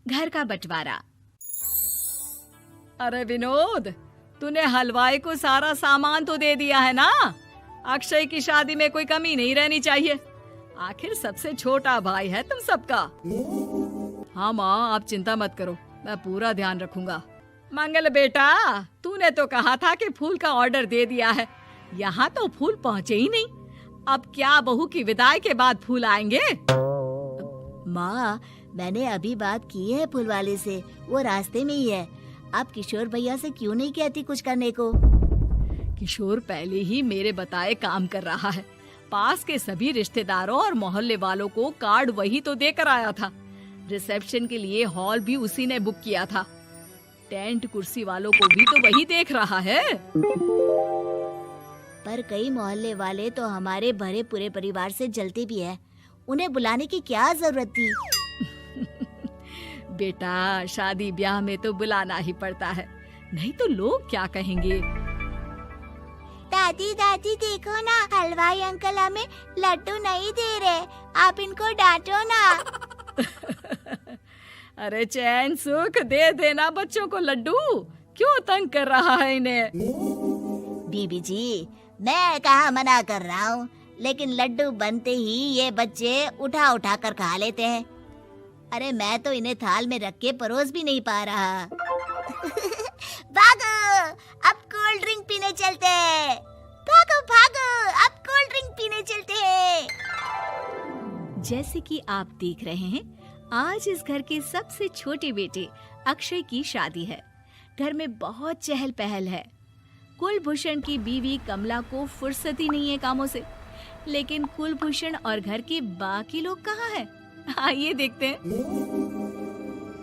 घर का बंटवारा। अरे विनोद, तूने हलवाई को सारा सामान तो दे दिया है ना? अक्षय की शादी में कोई कमी नहीं रहनी चाहिए। आखिर सबसे छोटा भाई है तुम सबका। हाँ माँ, आप चिंता मत करो, मैं पूरा ध्यान रखूंगा। मंगल बेटा, तूने तो कहा था कि फूल का ऑर्डर दे दिया है, यहाँ तो फूल पहुँचे ही नहीं। अब क्या बहू की विदाई के बाद फूल आएंगे? माँ, मैंने अभी बात की है फूल वाले से, वो रास्ते में ही है। आप किशोर भैया से क्यों नहीं कहती कुछ करने को? किशोर पहले ही मेरे बताए काम कर रहा है। पास के सभी रिश्तेदारों और मोहल्ले वालों को कार्ड वही तो देकर आया था। रिसेप्शन के लिए हॉल भी उसी ने बुक किया था। टेंट कुर्सी वालों को भी तो वही देख रहा है। पर कई मोहल्ले वाले तो हमारे भरे पूरे परिवार से जलते भी है, उन्हें बुलाने की क्या जरूरत थी? बेटा, शादी ब्याह में तो बुलाना ही पड़ता है, नहीं तो लोग क्या कहेंगे। दादी दादी देखो ना, हलवाई अंकल हमें लड्डू नहीं दे रहे, आप इनको डांटो ना। अरे चैन सुख दे देना बच्चों को लड्डू, क्यों तंग कर रहा है इन्हें? बीबी जी, मैं कहाँ मना कर रहा हूँ, लेकिन लड्डू बनते ही ये बच्चे उठा उठा कर खा लेते हैं। अरे मैं तो इन्हें थाल में रख के परोस भी नहीं पा रहा। भागो, अब कोल्ड ड्रिंक पीने चलते हैं। भागो भागो, अब कोल्ड ड्रिंक पीने चलते हैं। जैसे कि आप देख रहे हैं, आज इस घर के सबसे छोटे बेटे अक्षय की शादी है। घर में बहुत चहल पहल है। कुलभूषण की बीवी कमला को फुर्सत ही नहीं है कामों से, लेकिन कुलभूषण और घर के बाकी लोग कहाँ हैं? आइए देखते हैं।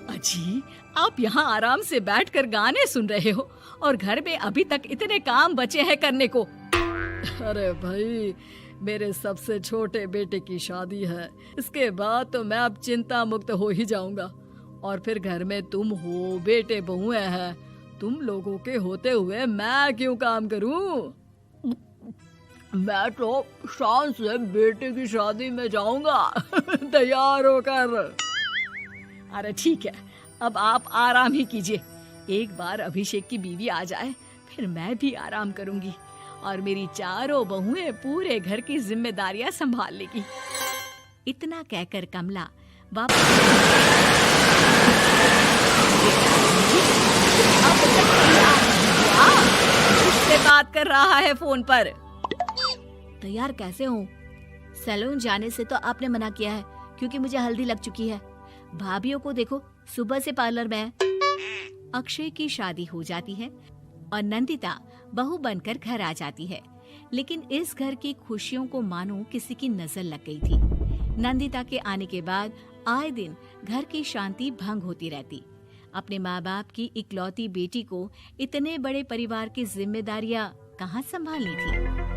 अजी, आप यहाँ आराम से बैठकर गाने सुन रहे हो और घर में अभी तक इतने काम बचे हैं करने को। अरे भाई, मेरे सबसे छोटे बेटे की शादी है, इसके बाद तो मैं अब चिंता मुक्त हो ही जाऊंगा। और फिर घर में तुम हो, बेटे बहुएं हैं, तुम लोगों के होते हुए मैं क्यों काम करूं? मैं तो शान से बेटे की शादी में जाऊंगा तैयार होकर। अरे ठीक है, अब आप आराम ही कीजिए। एक बार अभिषेक की बीवी आ जाए, फिर मैं भी आराम करूंगी और मेरी चारों बहुएं पूरे घर की जिम्मेदारियां संभाल लेगी। इतना कहकर कमला वापस किससे बात कर रहा है फोन पर? तैयार कैसे हूँ? सैलून जाने से तो आपने मना किया है, क्योंकि मुझे हल्दी लग चुकी है। भाभीयों को देखो, सुबह से पार्लर में है। अक्षय की शादी हो जाती है और नंदिता बहू बनकर घर आ जाती है, लेकिन इस घर की खुशियों को मानो किसी की नजर लग गई थी। नंदिता के आने के बाद आए दिन घर की शांति भंग होती रहती। अपने माँ बाप की इकलौती बेटी को इतने बड़े परिवार की जिम्मेदारियां कहाँ संभालनी थी?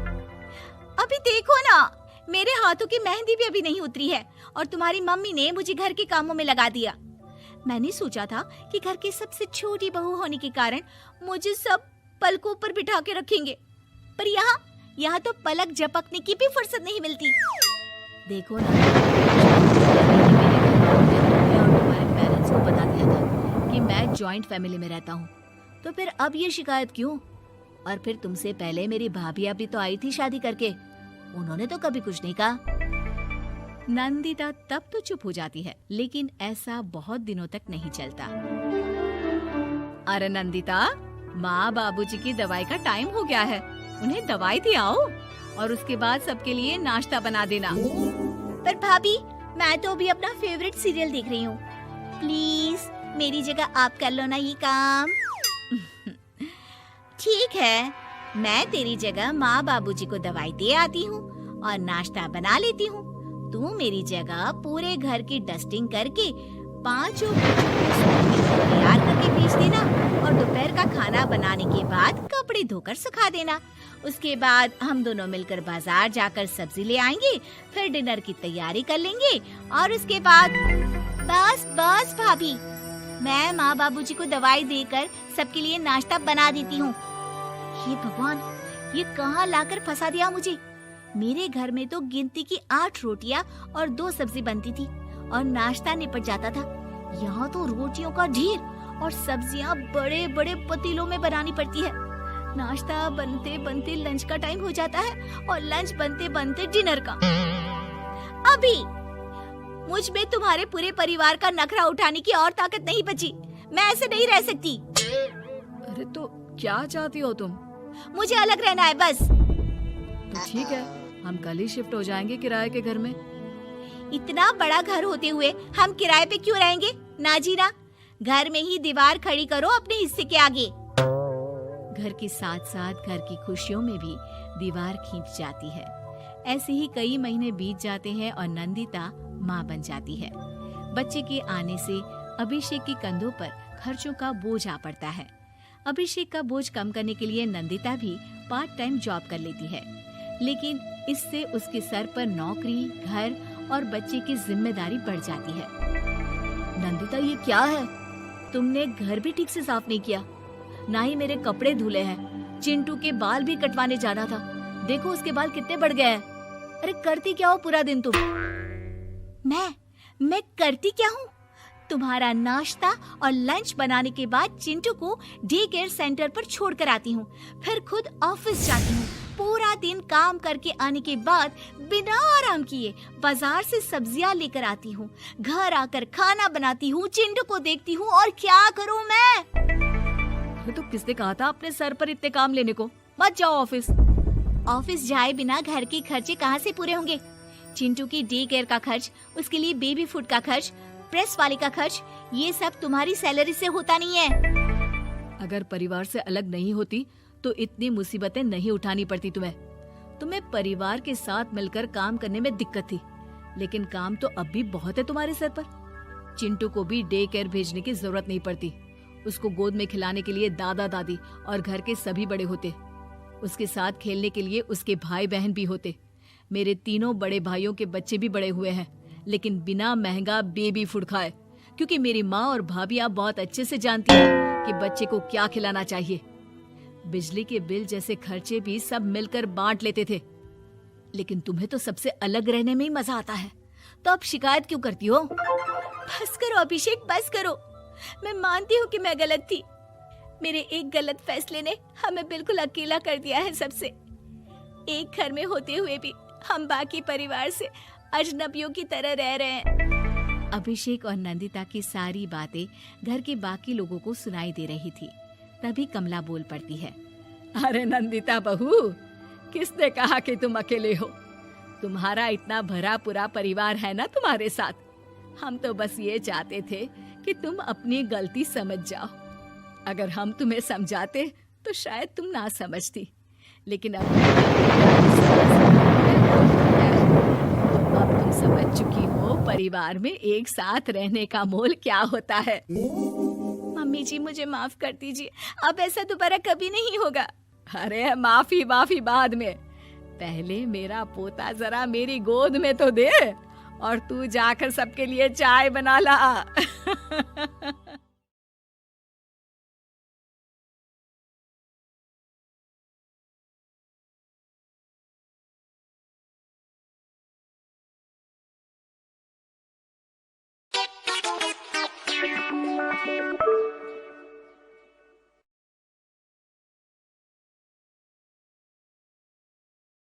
अभी देखो ना, मेरे हाथों की मेहंदी भी अभी नहीं उतरी है और तुम्हारी मम्मी ने मुझे घर के कामों में लगा दिया। मैंने सोचा था कि घर की सबसे छोटी बहू होने के कारण मुझे सब पलकों पर बिठा के रखेंगे, पर यहाँ तो पलक झपकने की भी फुर्सत नहीं मिलती। देखो ना, तुम्हारे पेरेंट्स को बता दिया था कि मैं जॉइंट फैमिली में रहता हूँ, तो फिर अब ये शिकायत क्यों? और फिर तुमसे पहले मेरी भाभी भी तो आई थी शादी करके, उन्होंने तो कभी कुछ नहीं कहा। नंदिता तब तो चुप हो जाती है, लेकिन ऐसा बहुत दिनों तक नहीं चलता। अरे नंदिता, माँ बाबूजी की दवाई का टाइम हो गया है, उन्हें दवाई दिलाओ और उसके बाद सबके लिए नाश्ता बना देना। पर भाभी, मैं तो अभी अपना फेवरेट सीरियल देख रही हूँ, प्लीज मेरी जगह आप कर लो ना ये काम। ठीक है, मैं तेरी जगह माँ बाबूजी को दवाई दे आती हूँ और नाश्ता बना लेती हूँ। तू मेरी जगह पूरे घर की डस्टिंग करके 5 बच्चों को स्कूल तैयार करके भेज देना और दोपहर का खाना बनाने के बाद कपड़े धोकर सुखा देना। उसके बाद हम दोनों मिलकर बाजार जाकर सब्जी ले आएंगे, फिर डिनर की तैयारी कर लेंगे और उसके बाद बस भाभी, मैं माँ बाबूजी को दवाई देकर सबके लिए नाश्ता बना देती हूँ। हे भगवान, ये कहाँ लाकर फंसा दिया मुझे। मेरे घर में तो गिनती की 8 रोटियां और 2 सब्जी बनती थी और नाश्ता निपट जाता था। यहाँ तो रोटियों का ढेर और सब्जियाँ बड़े बड़े पतीलों में बनानी पड़ती है। नाश्ता बनते बनते लंच का टाइम हो जाता है और लंच बनते बनते डिनर का। अभी मुझ में तुम्हारे पूरे परिवार का नखरा उठाने की और ताकत नहीं बची। मैं ऐसे नहीं रह सकती। अरे तो क्या चाहती हो तुम? मुझे अलग रहना है बस। तो ठीक है, हम कल ही शिफ्ट हो जाएंगे किराए के घर में। इतना बड़ा घर होते हुए हम किराए पे क्यों रहेंगे? ना जी ना, घर में ही दीवार खड़ी करो अपने हिस्से के आगे। घर के साथ साथ घर की खुशियों में भी दीवार खींच जाती है। ऐसे ही कई महीने बीत जाते हैं और नंदिता माँ बन जाती है। बच्चे के आने से अभिषेक के कंधों पर खर्चों का बोझ आ पड़ता है। अभिषेक का बोझ कम करने के लिए नंदिता भी पार्ट टाइम जॉब कर लेती है, लेकिन इससे उसके सर पर नौकरी, घर और बच्चे की जिम्मेदारी बढ़ जाती है। नंदिता, ये क्या है? तुमने घर भी ठीक से साफ नहीं किया, ना ही मेरे कपड़े धुले हैं। चिंटू के बाल भी कटवाने जाना था, देखो उसके बाल कितने बढ़ गए हैं। अरे करती क्या हो पूरा दिन तुम? मैं करती क्या हूँ? तुम्हारा नाश्ता और लंच बनाने के बाद चिंटू को डे केयर सेंटर पर छोड़कर आती हूँ, फिर खुद ऑफिस जाती हूँ। पूरा दिन काम करके आने के बाद बिना आराम किए बाजार से सब्जियाँ लेकर आती हूँ, घर आकर खाना बनाती हूँ, चिंटू को देखती हूँ और क्या करूँ मैं? तो किसने कहा था अपने सर पर इतने काम लेने को? मत जाओ ऑफिस। ऑफिस जाए बिना घर के खर्चे कहाँ से पूरे होंगे? चिंटू की डे केयर का खर्च, उसके लिए बेबी फूड का खर्च, प्रेस वाले का खर्च, ये सब तुम्हारी सैलरी से होता नहीं है। अगर परिवार से अलग नहीं होती तो इतनी मुसीबतें नहीं उठानी पड़ती तुम्हें परिवार के साथ मिलकर काम करने में दिक्कत थी, लेकिन काम तो अब भी बहुत है तुम्हारे सर पर। चिंटू को भी डे केयर भेजने की जरूरत नहीं पड़ती। उसको गोद में खिलाने के लिए दादा दादी और घर के सभी बड़े होते। उसके साथ खेलने के लिए उसके भाई बहन भी होते। मेरे तीनों बड़े भाइयों के बच्चे भी बड़े हुए हैं, लेकिन बिना महंगा बेबी फूड खाए, क्योंकि मेरी माँ और भाभियाँ बहुत अच्छे से जानती हैं कि बच्चे को क्या खिलाना चाहिए। बिजली के बिल जैसे खर्चे भी सब मिलकर बांट लेते थे, लेकिन तुम्हें तो सबसे अलग रहने में ही मजा आता है, तो अब शिकायत क्यों करती हो? बस करो अभिषेक, बस करो। मैं मानती हूँ कि मैं गलत थी। मेरे एक गलत फैसले ने हमें बिल्कुल अकेला कर दिया है सबसे। एक घर में होते हुए भी हम बाकी परिवार से अजनबियों की तरह रह रहे हैं। अभिषेक और नंदिता की सारी बातें घर के बाकी लोगों को सुनाई दे रही थी। तभी कमला बोल पड़ती है। अरे नंदिता बहू, किसने कहा कि तुम अकेले हो? तुम्हारा इतना भरा पूरा परिवार है ना तुम्हारे साथ। हम तो बस ये चाहते थे कि तुम अपनी गलती समझ जाओ। अगर हम तुम्हें समझाते तो शायद तुम ना समझती, लेकिन अब तुम समझ चुकी हो परिवार में एक साथ रहने का मोल क्या होता है। मम्मी जी, मुझे माफ कर दीजिए, अब ऐसा दोबारा कभी नहीं होगा। अरे माफी बाद में, पहले मेरा पोता जरा मेरी गोद में तो दे, और तू जाकर सबके लिए चाय बना ला।